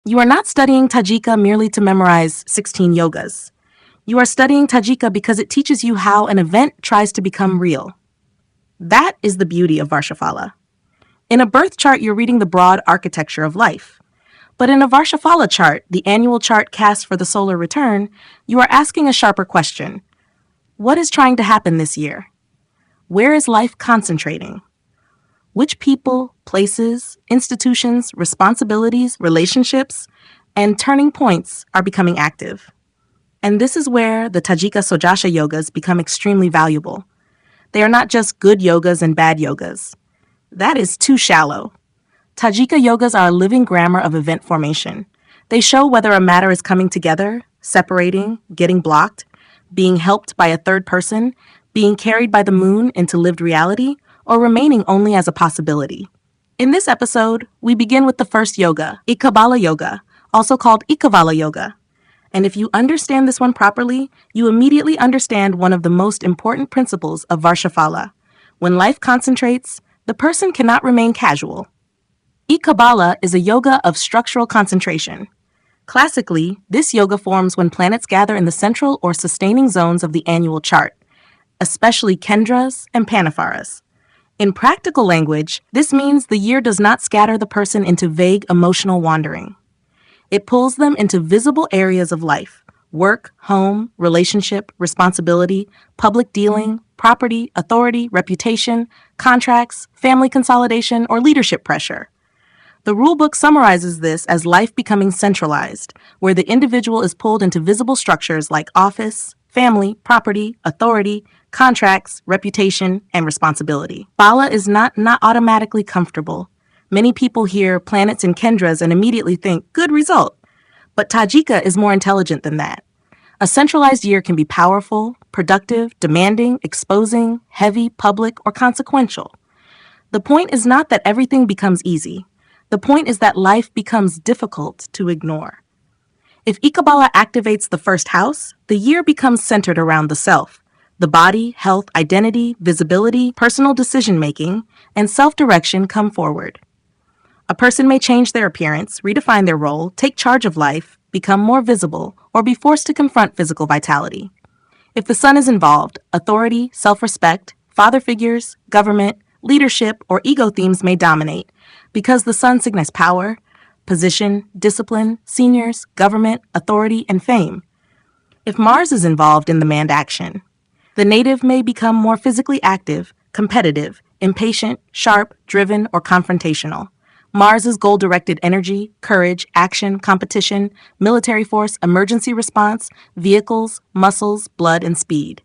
You are not studying Tajika merely to memorize 16 yogas. You are studying Tajika because it teaches you how an event tries to become real. That is the beauty of Varshaphala. In a birth chart, you're reading the broad architecture of life. But in a Varshaphala chart, the annual chart cast for the solar return, you are asking a sharper question. What is trying to happen this year? Where is life concentrating? Which people, places, institutions, responsibilities, relationships, and turning points are becoming active? And this is where the Tajika Sojasha yogas become extremely valuable. They are not just good yogas and bad yogas. That is too shallow. Tajika yogas are a living grammar of event formation. They show whether a matter is coming together, separating, getting blocked, being helped by a third person, being carried by the moon into lived reality, or remaining only as a possibility. In this episode, we begin with the first yoga, Ikabala Yoga, also called Ikabala Yoga. And if you understand this one properly, you immediately understand one of the most important principles of Varshaphala. When life concentrates, the person cannot remain casual. Ikabala is a yoga of structural concentration. Classically, this yoga forms when planets gather in the central or sustaining zones of the annual chart, especially Kendras and Panafaras. In practical language, this means the year does not scatter the person into vague emotional wandering. It pulls them into visible areas of life: work, home, relationship, responsibility, public dealing, property, authority, reputation, contracts, family consolidation, or leadership pressure. The rulebook summarizes this as life becoming centralized, where the individual is pulled into visible structures like office, family, property, authority, contracts, reputation, and responsibility. Bala is not automatically comfortable. Many people hear planets and Kendras and immediately think, good result. But Tajika is more intelligent than that. A centralized year can be powerful, productive, demanding, exposing, heavy, public, or consequential. The point is not that everything becomes easy. The point is that life becomes difficult to ignore. If Ikabala activates the first house, the year becomes centered around the self. The body, health, identity, visibility, personal decision-making, and self-direction come forward. A person may change their appearance, redefine their role, take charge of life, become more visible, or be forced to confront physical vitality. If the sun is involved, authority, self-respect, father figures, government, leadership, or ego themes may dominate because the sun signifies power, position, discipline, seniors, government, authority, and fame. If Mars is involved in the manned action, the native may become more physically active, competitive, impatient, sharp, driven, or confrontational. Mars is goal-directed energy, courage, action, competition, military force, emergency response, vehicles, muscles, blood, and speed.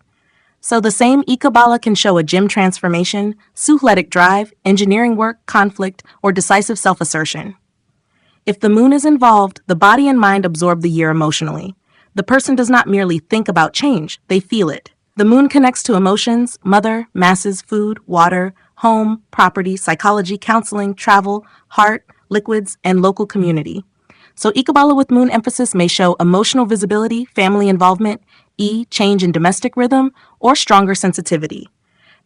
So the same Ikabala can show a gym transformation, suhletic drive, engineering work, conflict, or decisive self-assertion. If the moon is involved, the body and mind absorb the year emotionally. The person does not merely think about change, they feel it. The moon connects to emotions, mother, masses, food, water, home, property, psychology, counseling, travel, heart, liquids, and local community. So Ikabala with moon emphasis may show emotional visibility, family involvement, change in domestic rhythm, or stronger sensitivity.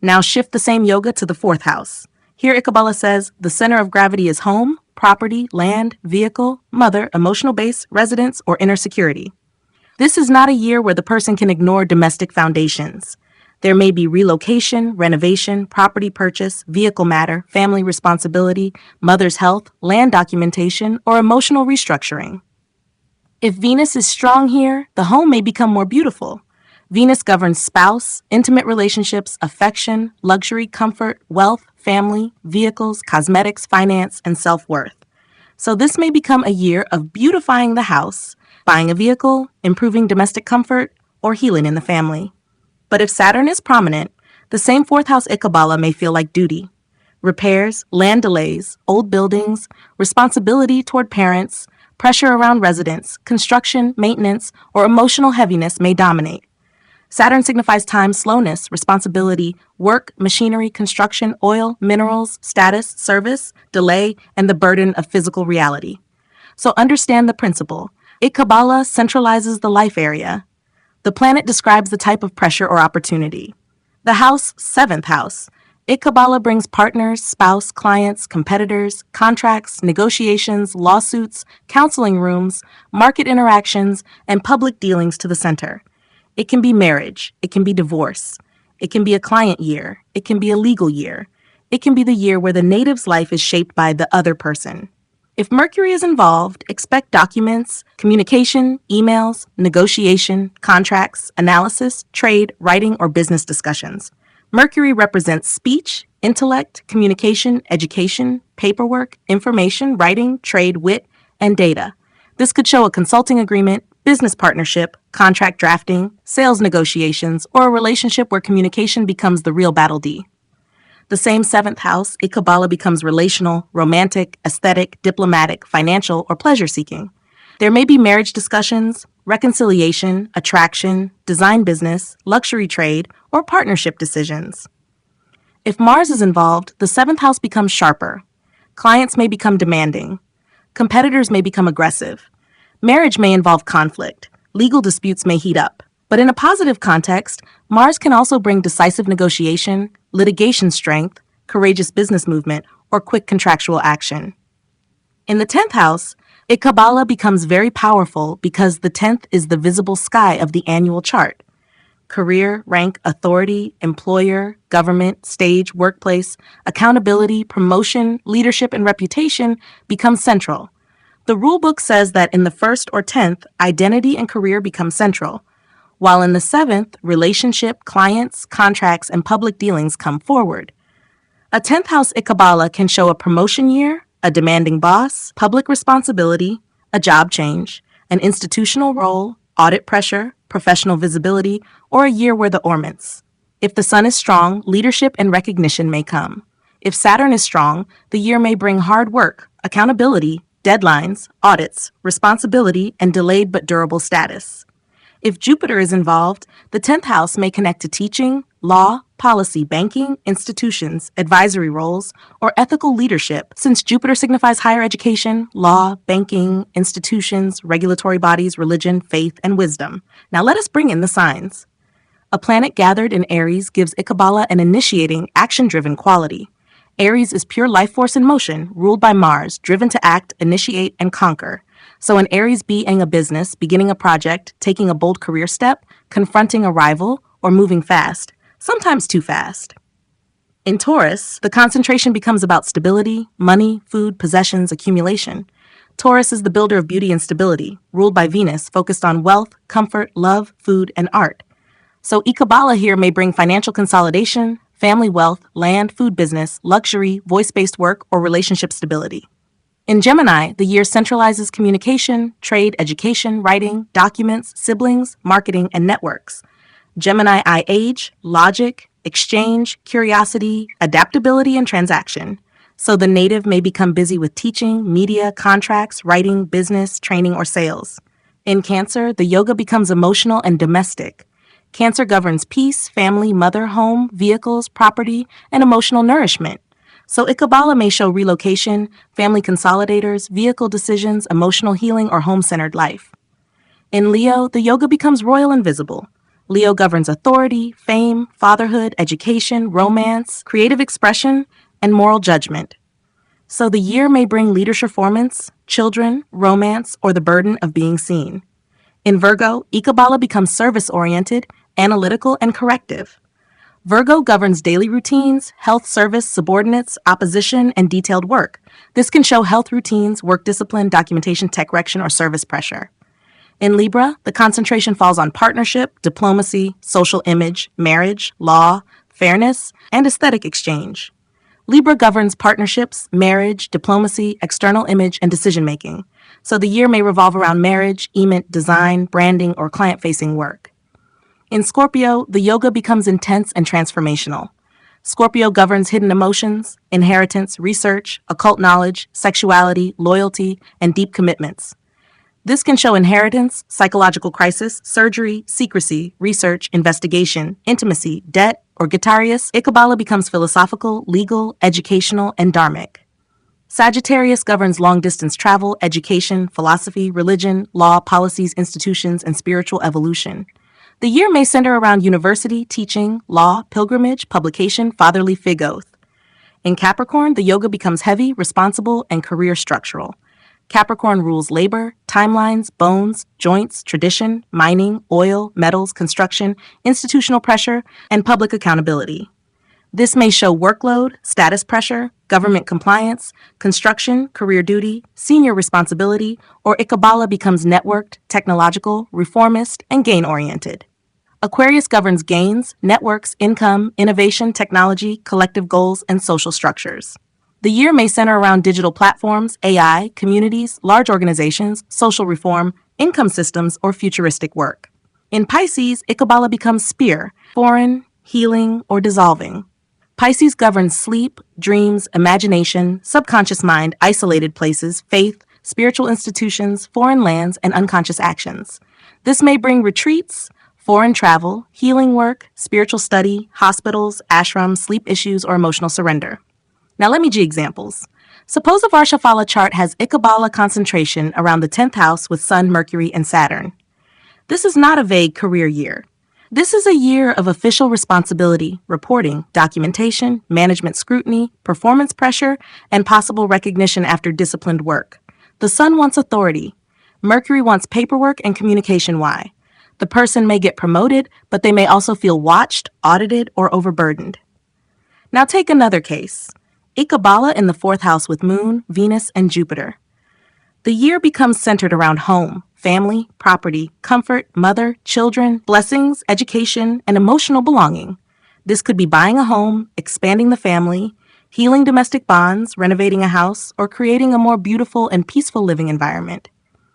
Now shift the same yoga to the fourth house. Here Ikabala says the center of gravity is home, property, land, vehicle, mother, emotional base, residence, or inner security. This is not a year where the person can ignore domestic foundations. There may be relocation, renovation, property purchase, vehicle matter, family responsibility, mother's health, land documentation, or emotional restructuring. If Venus is strong here, the home may become more beautiful. Venus governs spouse, intimate relationships, affection, luxury, comfort, wealth, family, vehicles, cosmetics, finance, and self-worth. So this may become a year of beautifying the house, buying a vehicle, improving domestic comfort, or healing in the family. But if Saturn is prominent, the same fourth house Ikabala may feel like duty. Repairs, land delays, old buildings, responsibility toward parents, pressure around residents, construction, maintenance, or emotional heaviness may dominate. Saturn signifies time, slowness, responsibility, work, machinery, construction, oil, minerals, status, service, delay, and the burden of physical reality. So understand the principle. Ikabala centralizes the life area. The planet describes the type of pressure or opportunity. The house, seventh house, Ikabala brings partners, spouse, clients, competitors, contracts, negotiations, lawsuits, counseling rooms, market interactions, and public dealings to the center. It can be marriage. It can be divorce. It can be a client year. It can be a legal year. It can be the year where the native's life is shaped by the other person. If Mercury is involved, expect documents, communication, emails, negotiation, contracts, analysis, trade, writing, or business discussions. Mercury represents speech, intellect, communication, education, paperwork, information, writing, trade, wit, and data. This could show a consulting agreement, business partnership, contract drafting, sales negotiations, or a relationship where communication becomes the real battle D. The same seventh house, Ikabala becomes relational, romantic, aesthetic, diplomatic, financial, or pleasure-seeking. There may be marriage discussions, reconciliation, attraction, design business, luxury trade, or partnership decisions. If Mars is involved, the seventh house becomes sharper. Clients may become demanding. Competitors may become aggressive. Marriage may involve conflict. Legal disputes may heat up. But in a positive context, Mars can also bring decisive negotiation, litigation strength, courageous business movement, or quick contractual action. In the 10th house, Ikabala becomes very powerful because the 10th is the visible sky of the annual chart. Career, rank, authority, employer, government, stage, workplace, accountability, promotion, leadership, and reputation become central. The rulebook says that in the 1st or 10th, identity and career become central, while in the 7th, relationship, clients, contracts, and public dealings come forward. A 10th house Ikabala can show a promotion year, a demanding boss, public responsibility, a job change, an institutional role, audit pressure, professional visibility, or a year where the ornaments. If the sun is strong, leadership and recognition may come. If Saturn is strong, the year may bring hard work, accountability, deadlines, audits, responsibility, and delayed but durable status. If Jupiter is involved, the 10th house may connect to teaching, law, policy, banking, institutions, advisory roles, or ethical leadership, since Jupiter signifies higher education, law, banking, institutions, regulatory bodies, religion, faith, and wisdom. Now let us bring in the signs. A planet gathered in Aries gives Ikabala an initiating, action-driven quality. Aries is pure life force in motion, ruled by Mars, driven to act, initiate, and conquer. So an Aries being a business, beginning a project, taking a bold career step, confronting a rival, or moving fast, sometimes too fast. In Taurus, the concentration becomes about stability, money, food, possessions, accumulation. Taurus is the builder of beauty and stability, ruled by Venus, focused on wealth, comfort, love, food, and art. So Ikabala here may bring financial consolidation, family wealth, land, food business, luxury, voice-based work, or relationship stability. In Gemini, the year centralizes communication, trade, education, writing, documents, siblings, marketing, and networks. Gemini I age, logic, exchange, curiosity, adaptability, and transaction. So the native may become busy with teaching, media, contracts, writing, business, training, or sales. In Cancer, the yoga becomes emotional and domestic. Cancer governs peace, family, mother, home, vehicles, property, and emotional nourishment. So Ikabala may show relocation, family consolidators, vehicle decisions, emotional healing, or home-centered life. In Leo, the yoga becomes royal and visible. Leo governs authority, fame, fatherhood, education, romance, creative expression, and moral judgment. So the year may bring leadership performance, children, romance, or the burden of being seen. In Virgo, Ikabala becomes service-oriented, analytical, and corrective. Virgo governs daily routines, health service, subordinates, opposition, and detailed work. This can show health routines, work discipline, documentation, tech correction, or service pressure. In Libra, the concentration falls on partnership, diplomacy, social image, marriage, law, fairness, and aesthetic exchange. Libra governs partnerships, marriage, diplomacy, external image, and decision-making. So the year may revolve around marriage, design, branding, or client-facing work. In Scorpio, the yoga becomes intense and transformational. Scorpio governs hidden emotions, inheritance, research, occult knowledge, sexuality, loyalty, and deep commitments. This can show inheritance, psychological crisis, surgery, secrecy, research, investigation, intimacy, debt, or Guitarius. Ikabala becomes philosophical, legal, educational, and dharmic. Sagittarius governs long-distance travel, education, philosophy, religion, law, policies, institutions, and spiritual evolution. The year may center around university, teaching, law, pilgrimage, publication, fatherly fig oath. In Capricorn, the yoga becomes heavy, responsible, and career structural. Capricorn rules labor, timelines, bones, joints, tradition, mining, oil, metals, construction, institutional pressure, and public accountability. This may show workload, status pressure, government compliance, construction, career duty, senior responsibility, or Ikabala becomes networked, technological, reformist, and gain-oriented. Aquarius governs gains, networks, income, innovation, technology, collective goals, and social structures. The year may center around digital platforms, AI, communities, large organizations, social reform, income systems, or futuristic work. In Pisces, Ikabala becomes spear, foreign, healing, or dissolving. Pisces governs sleep, dreams, imagination, subconscious mind, isolated places, faith, spiritual institutions, foreign lands, and unconscious actions. This may bring retreats, foreign travel, healing work, spiritual study, hospitals, ashrams, sleep issues, or emotional surrender. Now let me give examples. Suppose a Varshaphala chart has Ikabala concentration around the 10th house with Sun, Mercury, and Saturn. This is not a vague career year. This is a year of official responsibility, reporting, documentation, management scrutiny, performance pressure, and possible recognition after disciplined work. The Sun wants authority. Mercury wants paperwork and communication. Why? The person may get promoted, but they may also feel watched, audited, or overburdened. Now take another case. Ikabala in the 4th house with Moon, Venus, and Jupiter. The year becomes centered around home, family, property, comfort, mother, children, blessings, education, and emotional belonging. This could be buying a home, expanding the family, healing domestic bonds, renovating a house, or creating a more beautiful and peaceful living environment.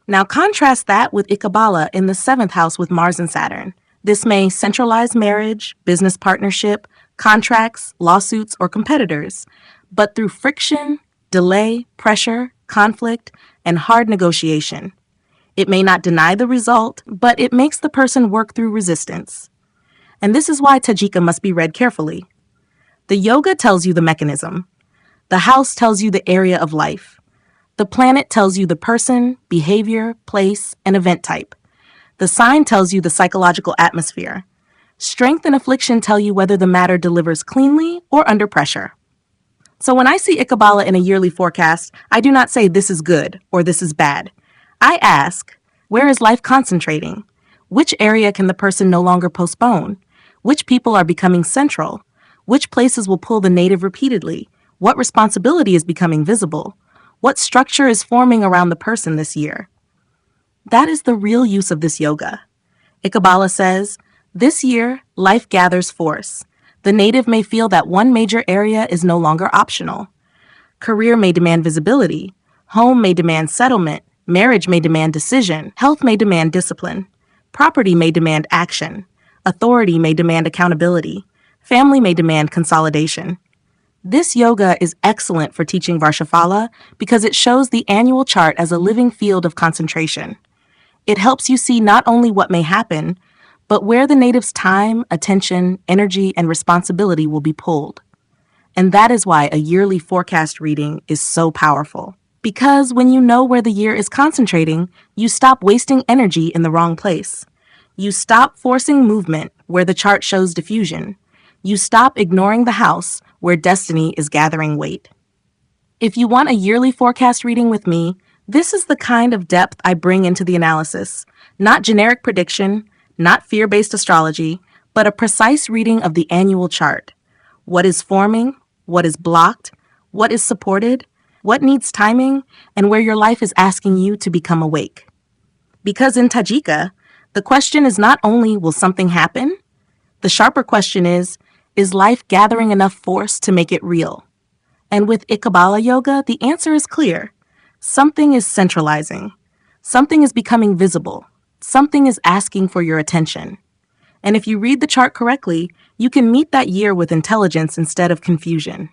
Now contrast that with Ikabala in the 7th house with Mars and Saturn. This may centralize marriage, business partnership, contracts, lawsuits, or competitors, but through friction, delay, pressure, conflict, and hard negotiation. It may not deny the result, but it makes the person work through resistance. And this is why Tajika must be read carefully. The yoga tells you the mechanism. The house tells you the area of life. The planet tells you the person, behavior, place, and event type. The sign tells you the psychological atmosphere. Strength and affliction tell you whether the matter delivers cleanly or under pressure. So when I see Ikabala in a yearly forecast, I do not say this is good or this is bad. I ask, where is life concentrating? Which area can the person no longer postpone? Which people are becoming central? Which places will pull the native repeatedly? What responsibility is becoming visible? What structure is forming around the person this year? That is the real use of this yoga. Ikabala says, this year, life gathers force. The native may feel that one major area is no longer optional. Career may demand visibility. Home may demand settlement. Marriage may demand decision. Health may demand discipline. Property may demand action. Authority may demand accountability. Family may demand consolidation. This yoga is excellent for teaching Varshaphala because it shows the annual chart as a living field of concentration. It helps you see not only what may happen, but where the native's time, attention, energy, and responsibility will be pulled. And that is why a yearly forecast reading is so powerful. Because when you know where the year is concentrating, you stop wasting energy in the wrong place. You stop forcing movement where the chart shows diffusion. You stop ignoring the house where destiny is gathering weight. If you want a yearly forecast reading with me, this is the kind of depth I bring into the analysis. Not generic prediction, not fear-based astrology, but a precise reading of the annual chart. What is forming, what is blocked, what is supported, what needs timing, and where your life is asking you to become awake. Because in Tajika, the question is not only will something happen, the sharper question is life gathering enough force to make it real? And with Ikabala Yoga, the answer is clear. Something is centralizing. Something is becoming visible. Something is asking for your attention. And if you read the chart correctly, you can meet that year with intelligence instead of confusion.